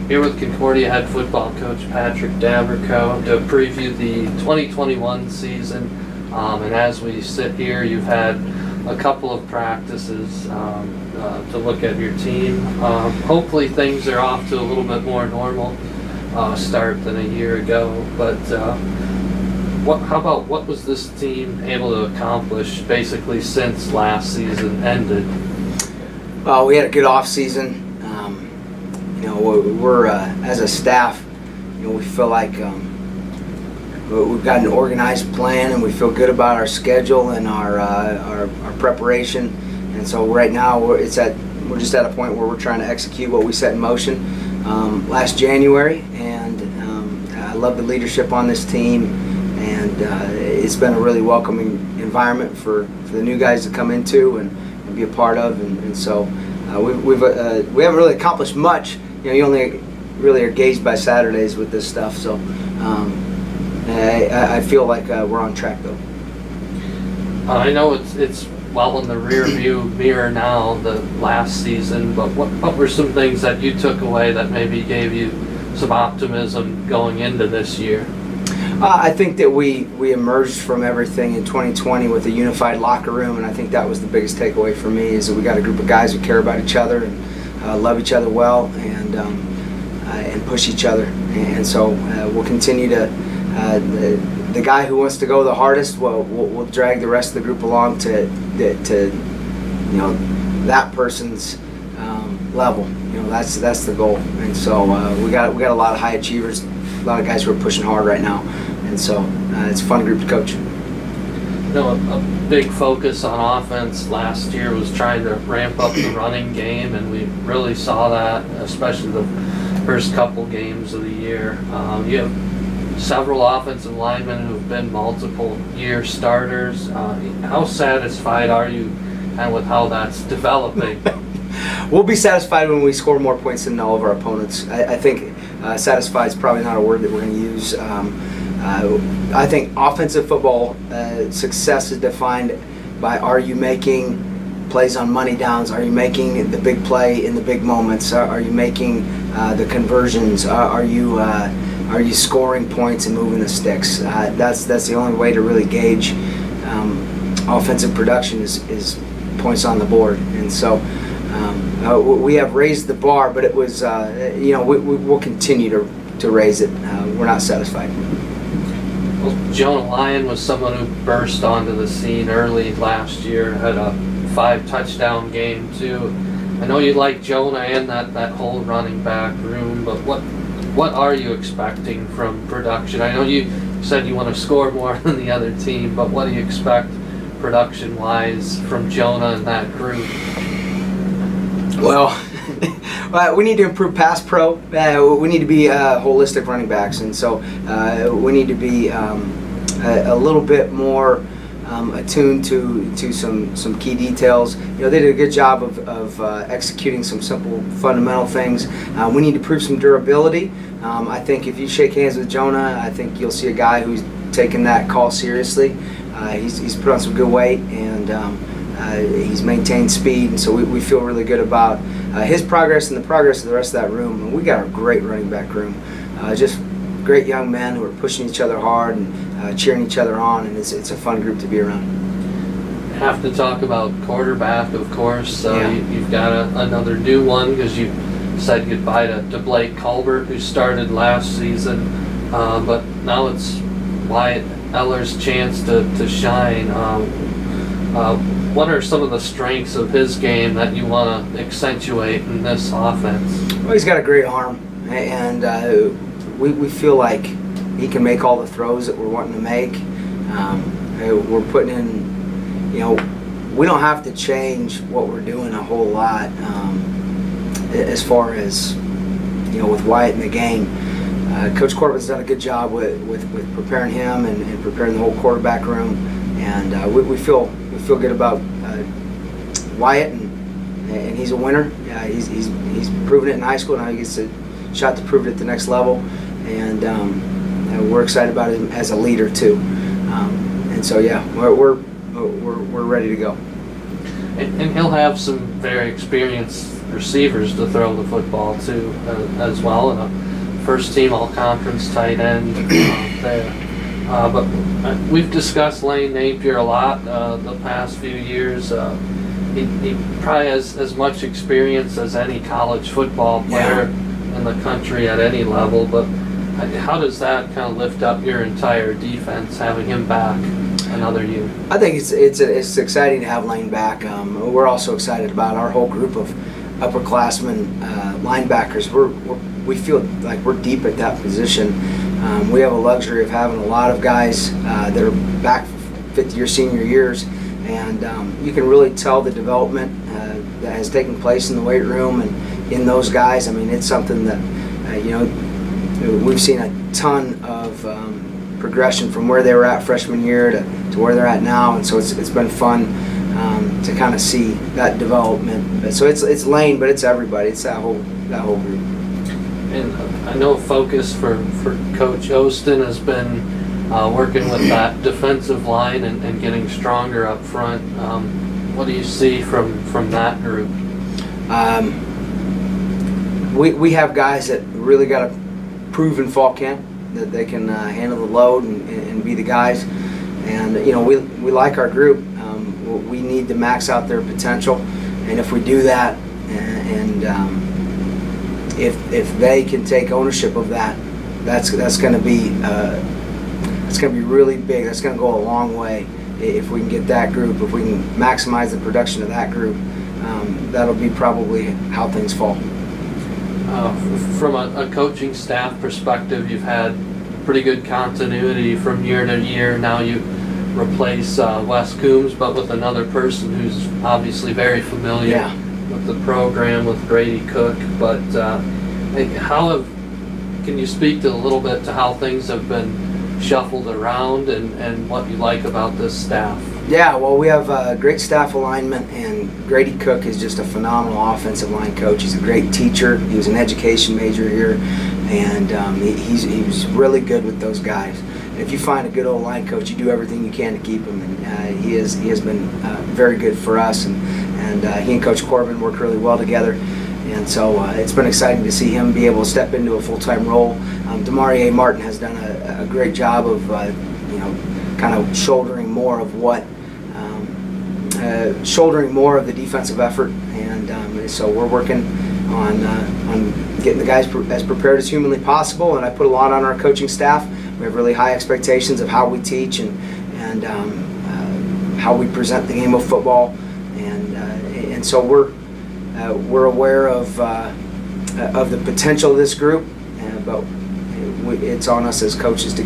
Here with Concordia head football coach Patrick Daberkow to preview the 2021 season. And as we sit here, you've had a couple of practices to look at your team. Hopefully things are off to a little bit more normal start than a year ago. But how about what was this team able to accomplish basically since last season ended? Well, we had a good off season. We're as a staff, we feel like we've got an organized plan, and we feel good about our schedule and our preparation. And so right now we're just at a point where we're trying to execute what we set in motion last January. And I love the leadership on this team, and it's been a really welcoming environment for the new guys to come into and be a part of. And so we haven't really accomplished much. You only really are gauged by Saturdays with this stuff. So I feel like we're on track, though. I know it's well in the rear view mirror now, the last season, but what were some things that you took away that maybe gave you some optimism going into this year? I think that we emerged from everything in 2020 with a unified locker room, and I think that was the biggest takeaway for me, is that we got a group of guys who care about each other and love each other well, and push each other. And so we'll continue to the guy who wants to go the hardest, we'll drag the rest of the group along to that person's level. That's the goal. And so we got a lot of high achievers, a lot of guys who are pushing hard right now, and so it's a fun group to coach. A big focus on offense last year was trying to ramp up the running game, and we really saw that, especially the first couple games of the year. You have several offensive linemen who've been multiple year starters. How satisfied are you with how that's developing? We'll be satisfied when we score more points than all of our opponents. I think satisfied is probably not a word that we're going to use. I think offensive football success is defined by, are you making plays on money downs? Are you making the big play in the big moments? Are you making the conversions? Are you scoring points and moving the sticks? That's the only way to really gauge offensive production is points on the board. And so we have raised the bar, but it was we'll continue to raise it. We're not satisfied. Well, Jonah Lyon was someone who burst onto the scene early last year, had a 5-touchdown game too. I know you like Jonah and that whole running back room, but what are you expecting from production? I know you said you want to score more than the other team, but what do you expect production-wise from Jonah and that group? Well, we need to improve pass pro. We need to be holistic running backs, and so we need to be a little bit more attuned to some key details. They did a good job of executing some simple fundamental things. We need to prove some durability. I think if you shake hands with Jonah, I think you'll see a guy who's taken that call seriously. He's put on some good weight, and he's maintained speed, and so we feel really good about his progress and the progress of the rest of that room. And we got a great running back room, just great young men who are pushing each other hard and cheering each other on, and it's a fun group to be around. Have to talk about quarterback, of course. Yeah. You've got another new one, because you said goodbye to Blake Colbert, who started last season, but now it's Wyatt Eller's chance to shine. What are some of the strengths of his game that you want to accentuate in this offense? Well, he's got a great arm, and we feel like he can make all the throws that we're wanting to make. We're putting in, we don't have to change what we're doing a whole lot as far as, with Wyatt in the game. Coach Corbin's done a good job with preparing him and preparing the whole quarterback room, and we feel good about Wyatt, and he's a winner. He's proven it in high school. Now he gets a shot to prove it at the next level, and we're excited about him as a leader too. And so we're ready to go. and he'll have some very experienced receivers to throw the football to as well, and a first-team all-conference tight end there. But we've discussed Lane Napier a lot the past few years. He probably has as much experience as any college football player in the country at any level, but how does that kind of lift up your entire defense, having him back another year? I think it's exciting to have Lane back. We're also excited about our whole group of upperclassmen linebackers. We feel like we're deep at that position. We have a luxury of having a lot of guys that are back for 50-year senior years, and you can really tell the development that has taken place in the weight room and in those guys. I mean, it's something that we've seen a ton of progression from where they were at freshman year to where they're at now, and so it's been fun to kind of see that development. So it's Lane, but it's everybody. It's that whole group. And I know a focus for Coach Ostin has been working with that defensive line and getting stronger up front. What do you see from that group? We have guys that really got to prove in fall camp that they can handle the load and be the guys. And we like our group. We need to max out their potential, and if we do that, and if they can take ownership of that, that's going to be really big. That's going to go a long way if we can get that group. If we can maximize the production of that group, that'll be probably how things fall. From a coaching staff perspective, you've had pretty good continuity from year to year. Now you replace Wes Coombs, but with another person who's obviously very familiar with the program, with Grady Cook. But can you speak to a little bit to how things have been shuffled around and what you like about this staff? Yeah, well, we have great staff alignment, and Grady Cook is just a phenomenal offensive line coach. He's a great teacher. He was an education major here, and he's really good with those guys. And if you find a good old line coach, you do everything you can to keep him, and he has been very good for us, and he and Coach Corbin work really well together. And so it's been exciting to see him be able to step into a full-time role. Demarie Martin has done a great job of kind of shouldering more of the defensive effort, and so we're working on getting the guys as prepared as humanly possible. And I put a lot on our coaching staff. We have really high expectations of how we teach and how we present the game of football, and so we're aware of the potential of this group, but it's on us as coaches to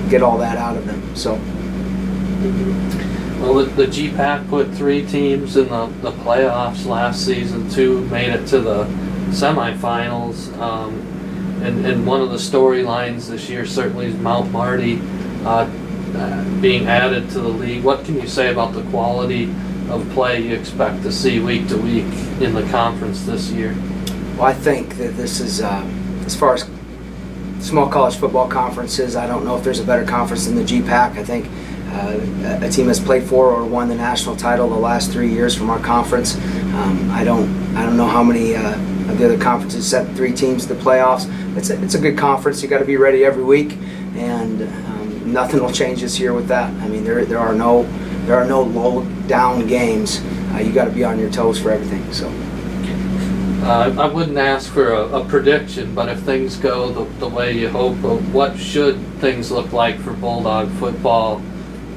get all that out of them. So. Well, the GPAC put 3 teams in the playoffs last season. 2 made it to the semifinals. And one of the storylines this year certainly is Mount Marty being added to the league. What can you say about the quality of play you expect to see week to week in the conference this year? Well, I think that this is, as far as small college football conferences, I don't know if there's a better conference than the GPAC. I think a team has played for or won the national title the last 3 years from our conference. I don't know how many of the other conferences sent 3 teams to the playoffs. It's a good conference. You got to be ready every week, and nothing will change this year with that. I mean, there are no low down games. You got to be on your toes for everything. So. I wouldn't ask for a prediction, but if things go the way you hope, what should things look like for Bulldog football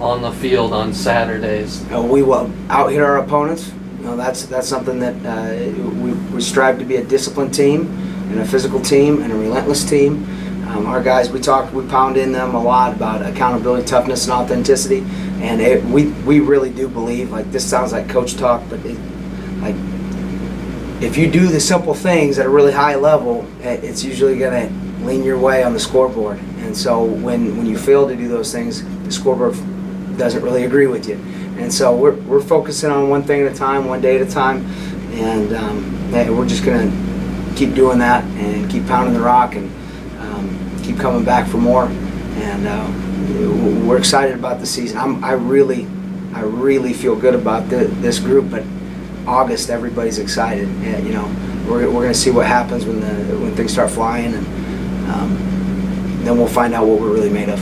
on the field on Saturdays? We will out-hit our opponents. That's something that we strive to be a disciplined team and a physical team and a relentless team. Our guys, we pound in them a lot about accountability, toughness, and authenticity, and we really do believe, like, this sounds like coach talk, but if you do the simple things at a really high level, it's usually going to lean your way on the scoreboard. And so when you fail to do those things, the scoreboard doesn't really agree with you. And so we're focusing on one thing at a time, one day at a time, and we're just going to keep doing that and keep pounding the rock and keep coming back for more. And we're excited about the season. I really feel good about this group, but August, everybody's excited. And, we're going to see what happens when things start flying, and then we'll find out what we're really made of.